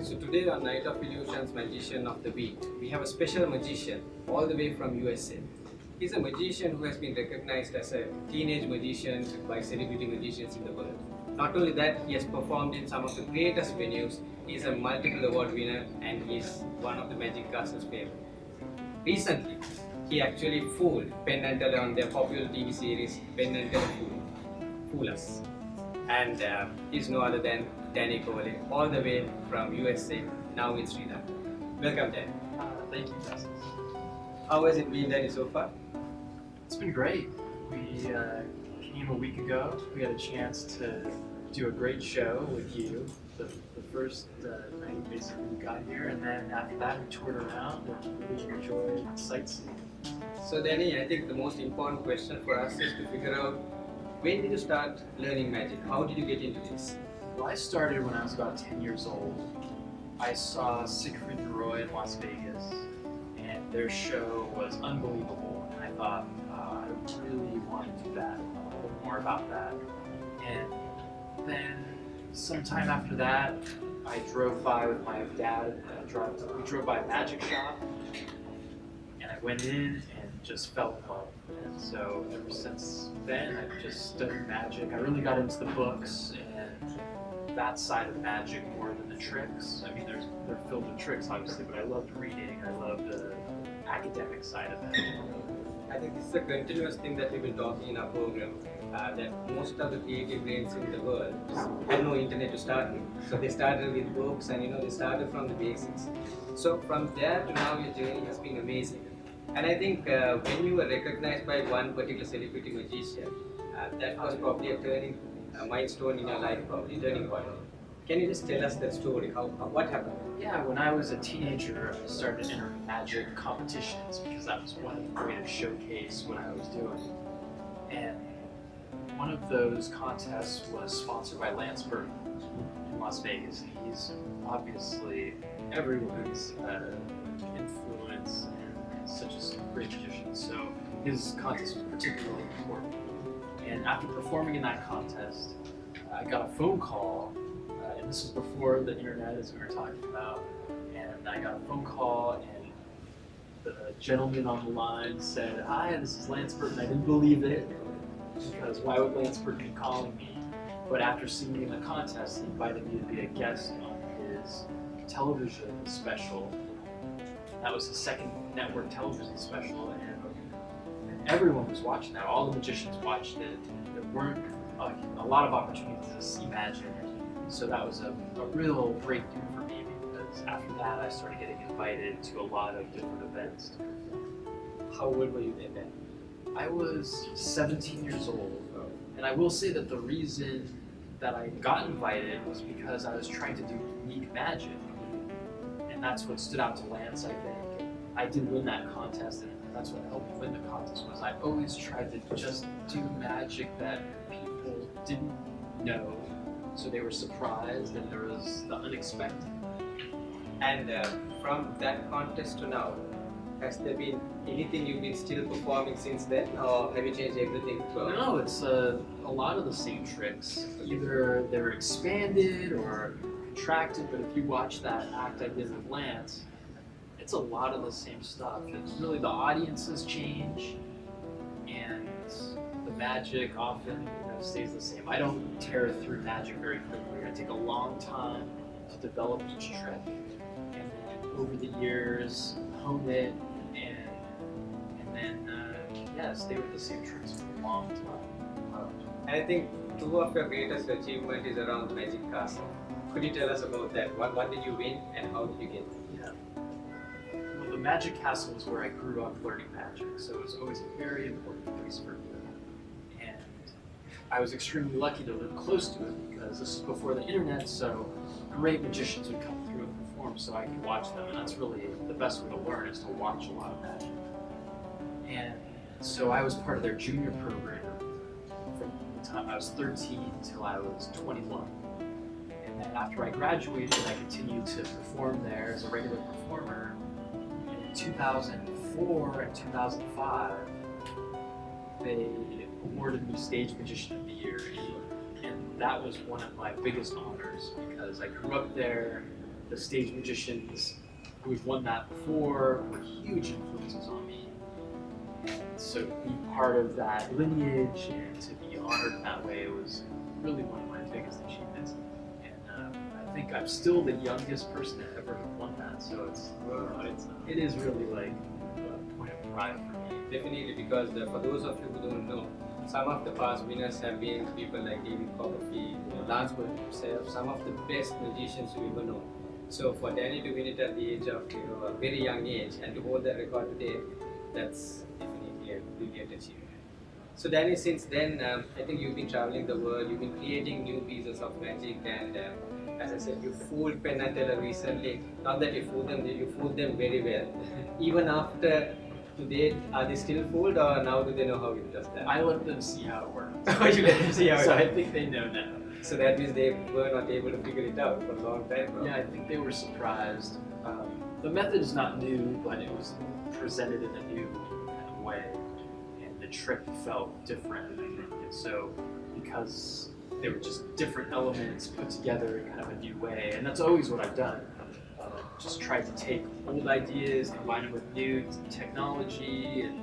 So today on Night of Illusions Magician of the Week, we have a special magician all the way from USA. He's a magician who has been recognized as a teenage magician by celebrity magicians in the world. Not only that, he has performed in some of the greatest venues. He's a multiple award winner and he's one of the Magic Castle's favorite. Recently, he actually fooled Penn and Teller on their popular TV series Penn Teller Fool Us. And he's no other than Danny Kohli, all the way from USA, now in Sri Lanka. Welcome, Dan. Thank you, Yasas. How has it been, Danny, so far? It's been great. We came a week ago. We had a chance to do a great show with you. The first night basically we got here, and then after that we toured around and really enjoyed sightseeing. So, Danny, I think the most important question for us is to figure out, when did you start learning magic? How did you get into this? Well, I started when I was about 10 years old. I saw Siegfried and Roy in Las Vegas, and their show was unbelievable. And I thought, I really want to do that, a little more about that. And then sometime after that, I drove by with my dad. We drove by a magic shop, and I went in and just fell in love. And so ever since then, I've just studied magic. I really got into the books and that side of magic more than the tricks. I mean, they're filled with tricks, obviously, but I loved reading. I loved the academic side of it. I think this is a continuous thing that we've been talking in our program, that most of the creative brains in the world had no internet to start with. So they started with books and they started from the basics. So from there to now, your journey has been amazing. And I think when you were recognized by one particular celebrity magician, that was probably a turning milestone in your life, probably turning point. Can you just tell us that story? What happened? Yeah, when I was a teenager, I started entering magic competitions because that was one way to showcase what I was doing. And one of those contests was sponsored by Lance Burton in Las Vegas. He's obviously everyone's influence and such a great magician. So his contest was particularly important. And after performing in that contest, I got a phone call, and this was before the internet, as we were talking about, and I got a phone call, and the gentleman on the line said, "Hi, this is Lance Burton." I didn't believe it, because why would Lance Burton be calling me? But after seeing me in the contest, he invited me to be a guest on his television special. That was his second network television special, and everyone was watching that. All the magicians watched it. There weren't a lot of opportunities to see magic. So that was a real breakthrough for me, because after that I started getting invited to a lot of different events. How old were you then? I was 17 years old. And I will say that the reason that I got invited was because I was trying to do unique magic. And that's what stood out to Lance, I think. I did win that contest, and that's what helped me win the contest. Was I always tried to just do magic that people didn't know, so they were surprised, and there was the unexpected. And from that contest to now, has there been anything you've been still performing since then, or have you changed everything? No, it's a lot of the same tricks. Either they're expanded or contracted, but if you watch that act I did with Lance, it's a lot of the same stuff. It's really the audiences change, and the magic often stays the same. I don't tear through magic very quickly. I take a long time to develop each trick, and then over the years hone it, and then stay with the same tricks for a long time. I think two of your greatest achievement is around the Magic Castle. Could you tell us about that? What did you win and how did you get it? Yeah. Well, the Magic Castle was where I grew up learning magic, so it was always a very important place for me. And I was extremely lucky to live close to it, because this was before the internet, so great magicians would come through and perform so I could watch them, and that's really the best way to learn, is to watch a lot of magic. And so I was part of their junior program from the time I was 13 until I was 21. And then after I graduated, I continued to perform there as a regular performer. In 2004 and 2005, they awarded me Stage Magician of the Year, and that was one of my biggest honors, because I grew up there, the stage magicians who had won that before were huge influences on me. And so to be part of that lineage and to be honored in that way was really one of my biggest achievements. And I think I'm still the youngest person to ever have won that, so it is really like a point of pride for me. Definitely, because for those of you who don't know, some of the past winners have been people like David Copperfield, Lance Burton himself, some of the best magicians you ever know. So for Danny to win it at the age of a very young age and to hold that record today, that's definitely a brilliant achievement. So Danny, since then, I think you've been traveling the world, you've been creating new pieces of magic, and as I said, you fooled Penn Teller recently. Not that you fooled them very well. Even after today, are they still fooled, or now do they know how it does that? I let them see how it works. Oh, you let them see how it So works. I think they know now. So that means they were not able to figure it out for a long time. Probably. Yeah, I think they were surprised. The method is not new, but it was presented in a new kind of way, and the trick felt different, I think. And so, because they were just different elements put together in kind of a new way, and that's always what I've done. Just tried to take old ideas, combine them with new technology, and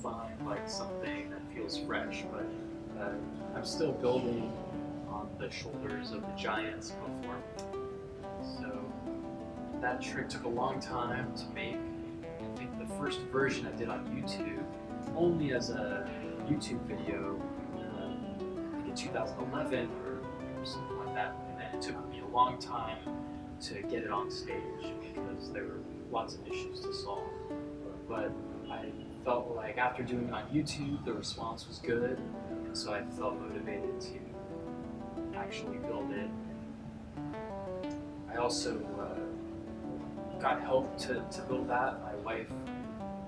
find like something that feels fresh. But I'm still building on the shoulders of the giants before me. So that trick took a long time to make. I think the first version I did on YouTube, only as a YouTube video, I think in 2011 or something like that. And then it took me a long time to get it on stage because there were lots of issues to solve. But I felt like after doing it on YouTube, the response was good, and so I felt motivated to actually build it. I also got help to build that. My wife,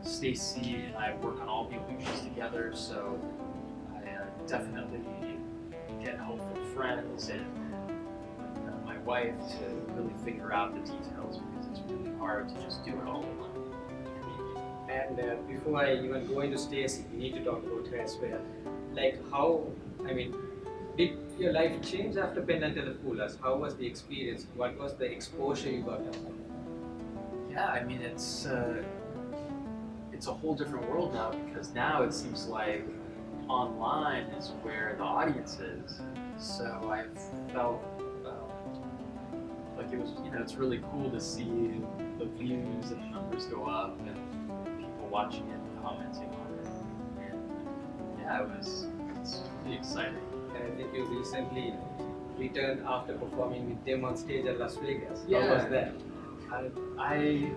Stacy, and I work on all the illusions together, so I definitely get help from friends and my wife to really figure out the details because it's really hard to just do it all alone. And before I even go into Stacy, we need to talk about her as well. Like did your life change after Penn Teller Fool Us? How was the experience? What was the exposure you got? Yeah, I mean it's a whole different world now because now it seems like online is where the audience is. So I felt like it was, it's really cool to see the views and the numbers go up and people watching it and commenting on it. And yeah, it's really exciting. And I think you recently returned after performing with them on stage at Las Vegas. Yeah. How was that? I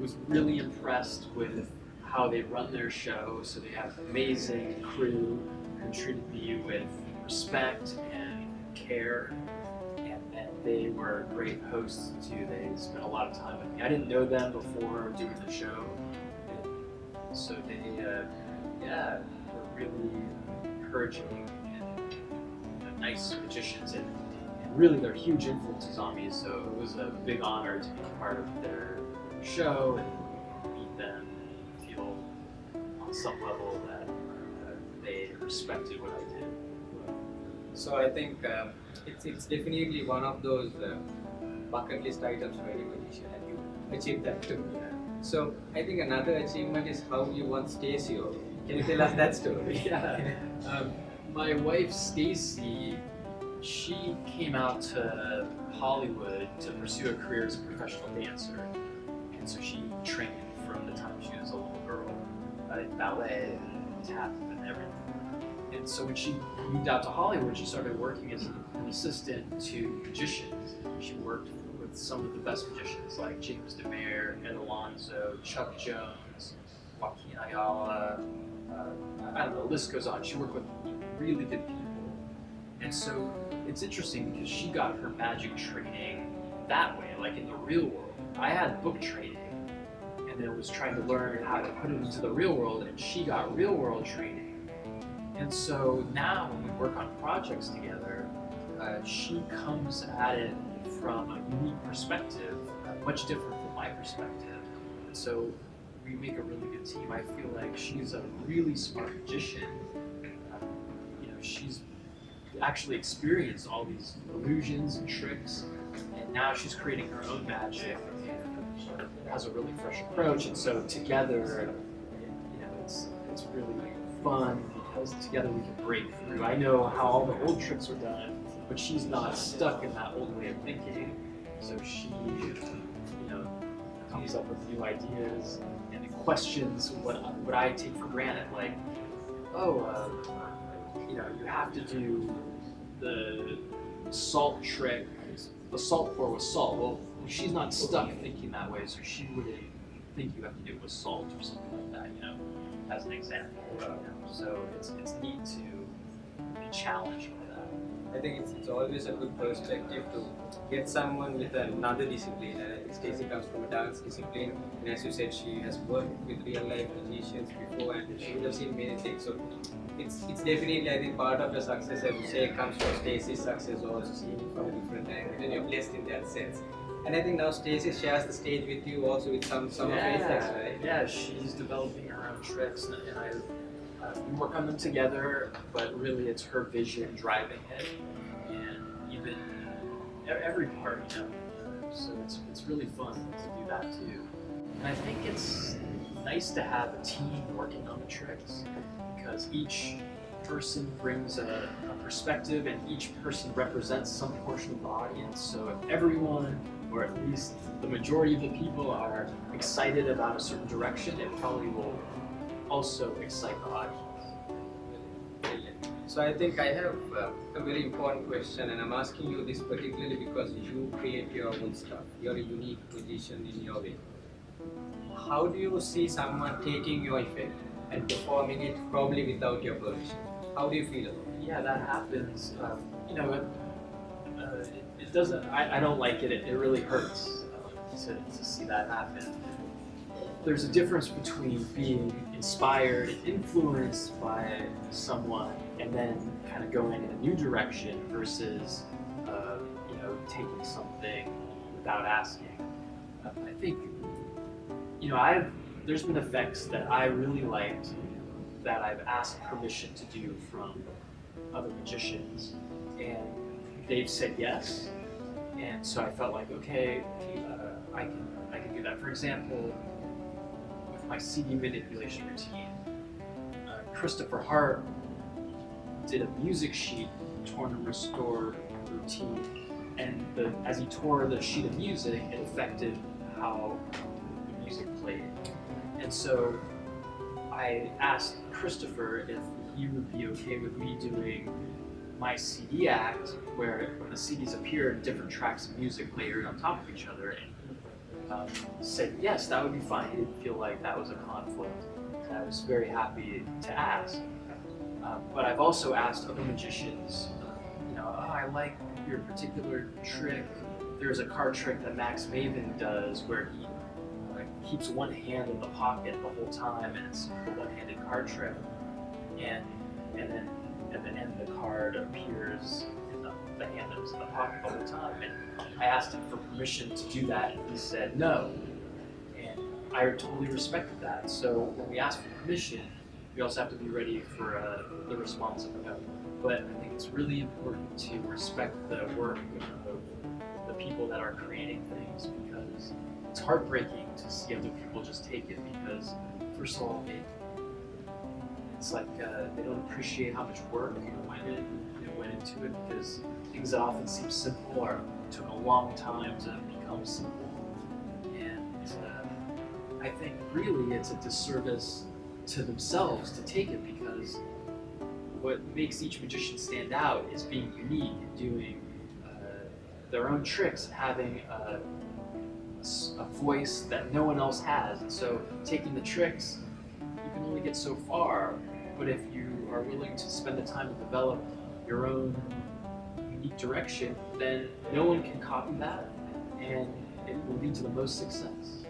was really impressed with how they run their show. So they have amazing crew who treated me with respect and care. And they were great hosts too. They spent a lot of time with me. I didn't know them before doing the show, and so they, were really encouraging and nice magicians, and really they're huge influences on me. So it was a big honor to be part of their show and meet them, and feel on some level that they respected what I did. So I think it's definitely one of those bucket list items for any magician, and you achieved that too. So I think another achievement is how you won Stacy over. Can you tell us that story? Yeah. My wife Stacy, she came out to Hollywood to pursue a career as a professional dancer, and so she trained from the time she was a little girl, ballet and tap and everything. And so when she moved out to Hollywood, she started working as an assistant to magicians. She worked with some of the best magicians like James DeMare, Ed Alonzo, Chuck Jones, Joaquin Ayala. I don't know, the list goes on. She worked with really good people. And so it's interesting because she got her magic training that way, like in the real world. I had book training and then was trying to learn how to put it into the real world, and she got real world training. And so now when we work on projects together, she comes at it from a unique perspective, much different from my perspective. And so we make a really good team. I feel like she's a really smart magician. She's actually experienced all these illusions and tricks, and and now she's creating her own magic and has a really fresh approach. And so together, it's really fun because together we can break through. I know how all the old tricks are done, but she's not stuck in that old way of thinking. So she, comes up with new ideas and questions what I take for granted, like, you have to do the salt trick, the salt pour with salt. Well, she's not stuck thinking that way, so she wouldn't think you have to do it with salt or something like that, as an example. So it's neat to be challenged by that. I think it's always a good perspective to get someone with another discipline. And I think Stacey comes from a dance discipline, and as you said, she has worked with real life musicians before, and she would have seen many things. So it's definitely, I think, part of your success, I would say, comes from Stacey's success, also seeing it from a different angle, and you're blessed in that sense. And I think now Stacey shares the stage with you also with some of her tricks, right? Yeah, she's developing her own tricks, and we work on them together, but really it's her vision driving it, and even every part, So it's really fun to do that too. And I think it's nice to have a team working on the tricks, because each person brings a perspective and each person represents some portion of the audience. So if everyone, or at least the majority of the people, are excited about a certain direction, it probably will also excite the audience. So I think I have a very important question, and I'm asking you this particularly because you create your own stuff. You're a unique musician in your way. How do you see someone taking your effect and performing it probably without your permission? How do you feel about it? Yeah, that happens. It doesn't. I don't like it. It really hurts to see that happen. There's a difference between being inspired and influenced by someone and then kind of going in a new direction versus, taking something without asking. I think, there's been effects that I really liked that I've asked permission to do from other magicians, and they've said yes, and so I felt like, okay, I can do that. For example, with my CD manipulation routine, Christopher Hart did a music sheet, torn and restored routine, and as he tore the sheet of music, it affected how the music played. And so I asked Christopher if he would be okay with me doing my CD act, where when the CDs appeared, different tracks of music layered on top of each other, and said yes, that would be fine. He didn't feel like that was a conflict, and I was very happy to ask. But I've also asked other magicians, I like your particular trick. There's a card trick that Max Maven does where he keeps one hand in the pocket the whole time, and it's a one-handed card trick. And then at the end, the card appears in the hand that was in the pocket the whole time. And I asked him for permission to do that, and he said no. And I totally respected that. So when we ask for permission, we also have to be ready for the response of no. But I think it's really important to respect the work of the people that are creating things, because it's heartbreaking to see other people just take it, because first of all, it's like they don't appreciate how much work went into it, because things that often seem simple took a long time to become simple. And I think really it's a disservice to themselves to take it, because what makes each magician stand out is being unique and doing their own tricks and having a voice that no one else has. And so taking the tricks, you can only get so far, but if you are willing to spend the time to develop your own unique direction, then no one can copy that, and it will lead to the most success.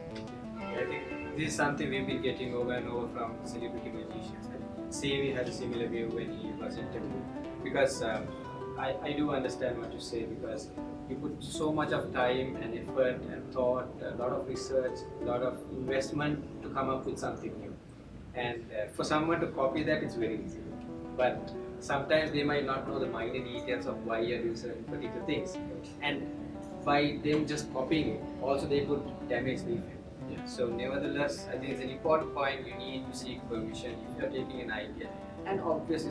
I think this is something we've been getting over and over from celebrity magicians. Sevi had a similar view when he was interviewed, because I do understand what you say, because you put so much of time and effort and thought, a lot of research, a lot of investment to come up with something new. And for someone to copy that, it's very easy. But sometimes they might not know the minor details of why you're doing certain particular things. And by them just copying it, also they could damage the effect. Yeah. So nevertheless, I think it's an important point. You need to seek permission if you're taking an idea. And obviously,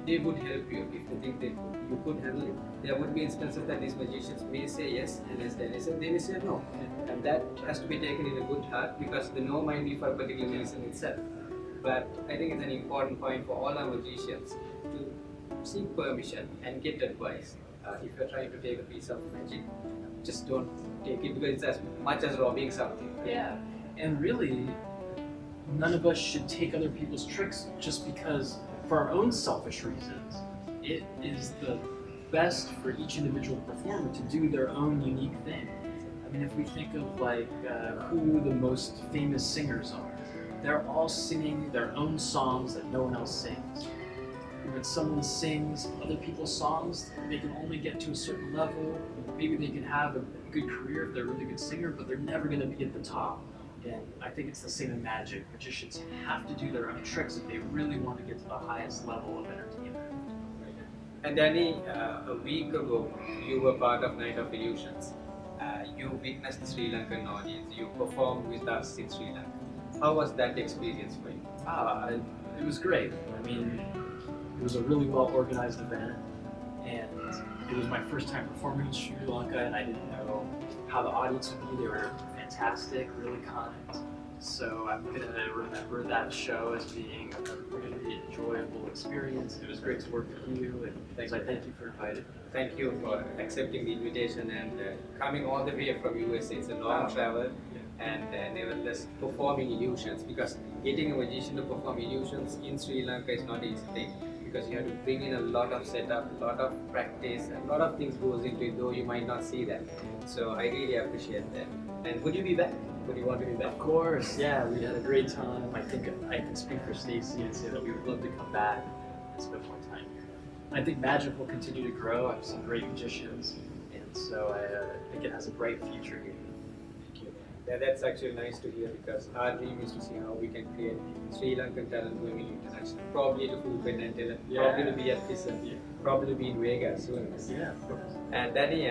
they would help you if they think that you could handle it. There would be instances that these magicians may say yes, and as Danny said, they may say no. And that has to be taken in a good heart, because the no might be for a particular reason itself. But I think it's an important point for all our magicians to seek permission and get advice. If you're trying to take a piece of magic, just don't take it, because it's as much as robbing something. Yeah, and really, none of us should take other people's tricks just because, for our own selfish reasons. It is the best for each individual performer to do their own unique thing. I mean, if we think of who the most famous singers are, they're all singing their own songs that no one else sings. When someone sings other people's songs, they can only get to a certain level. Maybe they can have a good career if they're a really good singer, but they're never going to be at the top. And I think it's the same in magic. Magicians have to do their own tricks if they really want to get to the highest level of entertainment. And Danny, a week ago, you were part of Night of Illusions. You witnessed the Sri Lankan audience. You performed with us in Sri Lanka. How was that experience for you? It was great. I mean, it was a really well organized event, and it was my first time performing in Sri Lanka, and I didn't know how the audience would be. They were fantastic, really kind. So I'm gonna remember that show as being a really enjoyable experience. It was great to work with you, and I thank you for inviting me. Thank you for accepting the invitation and coming all the way from USA. It's a long travel, and nevertheless performing illusions, because getting a magician to perform illusions in Sri Lanka is not easy thing, because you have to bring in a lot of setup, a lot of practice, and a lot of things goes into it, though you might not see that. So I really appreciate that. And would you be back? Would you want to be back? Of course, yeah, we had a great time. I think I can speak for Stacy and say that we would love to come back and spend more time here. I think magic will continue to grow. I've seen great magicians, and so I think it has a bright future here. Thank you. Yeah, that's actually nice to hear, because our dream is to see how we can create Sri Lankan talent going international. Probably to full Penn Teller, probably to be at Yasas, probably to be in Vegas soon. Yeah, of course. And Danny,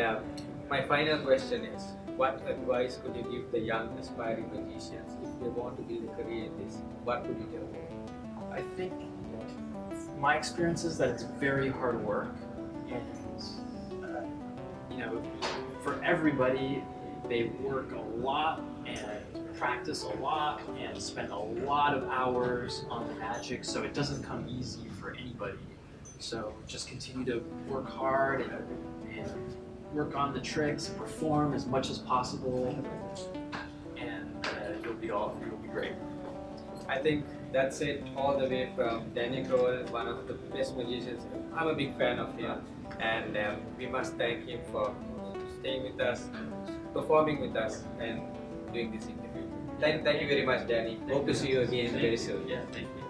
my final question is, what advice could you give the young aspiring magicians if they want to build a career in this? What would you tell them? I think my experience is that it's very hard work, and for everybody, they work a lot and practice a lot and spend a lot of hours on the magic, so it doesn't come easy for anybody. So just continue to work hard and work on the tricks, perform as much as possible, and you'll be great. I think that's it all the way from Danny Kroll, one of the best magicians. I'm a big fan of him, and we must thank him for staying with us, performing with us, and doing this interview. Thank you very much, Danny. Hope to see you again very soon. Yeah, thank you.